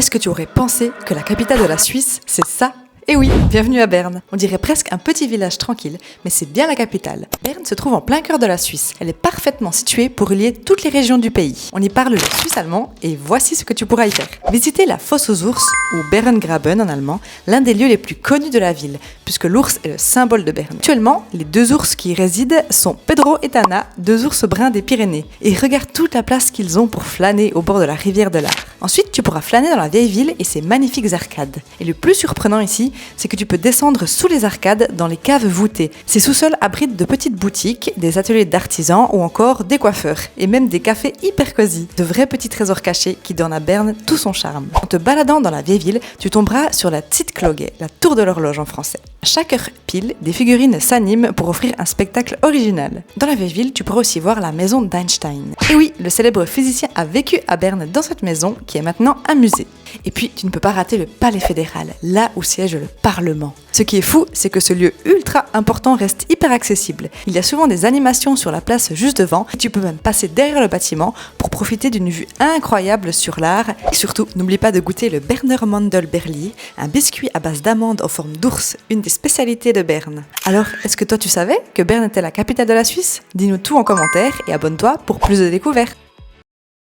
Est-ce que tu aurais pensé que la capitale de la Suisse, c'est ça? Eh oui, bienvenue à Berne. On dirait presque un petit village tranquille, mais c'est bien la capitale. Berne se trouve en plein cœur de la Suisse. Elle est parfaitement située pour relier toutes les régions du pays. On y parle le suisse allemand et voici ce que tu pourras y faire. Visiter la Fosse aux ours, ou Bärengraben en allemand, l'un des lieux les plus connus de la ville, puisque l'ours est le symbole de Berne. Actuellement, les deux ours qui y résident sont Pedro et Tana, deux ours bruns des Pyrénées. Et regarde toute la place qu'ils ont pour flâner au bord de la rivière de l'Ar. Ensuite, tu pourras flâner dans la vieille ville et ses magnifiques arcades. Et le plus surprenant ici, c'est que tu peux descendre sous les arcades dans les caves voûtées. Ces sous-sols abritent de petites boutiques, des ateliers d'artisans ou encore des coiffeurs, et même des cafés hyper cosy. De vrais petits trésors cachés qui donnent à Berne tout son charme. En te baladant dans la vieille ville, tu tomberas sur la Zitkloge, la tour de l'horloge en français. À chaque heure pile, des figurines s'animent pour offrir un spectacle original. Dans la vieille ville, tu pourras aussi voir la maison d'Einstein. Et oui, le célèbre physicien a vécu à Berne dans cette maison, qui est maintenant un musée. Et puis, tu ne peux pas rater le Palais fédéral, là où siège le Parlement. Ce qui est fou, c'est que ce lieu ultra important reste hyper accessible. Il y a souvent des animations sur la place juste devant, et tu peux même passer derrière le bâtiment pour profiter d'une vue incroyable sur l'art. Et surtout, n'oublie pas de goûter le Berner Mandelberli, un biscuit à base d'amandes en forme d'ours, une des spécialités de Berne. Alors, est-ce que toi tu savais que Berne était la capitale de la Suisse? Dis-nous tout en commentaire et abonne-toi pour plus de découvertes.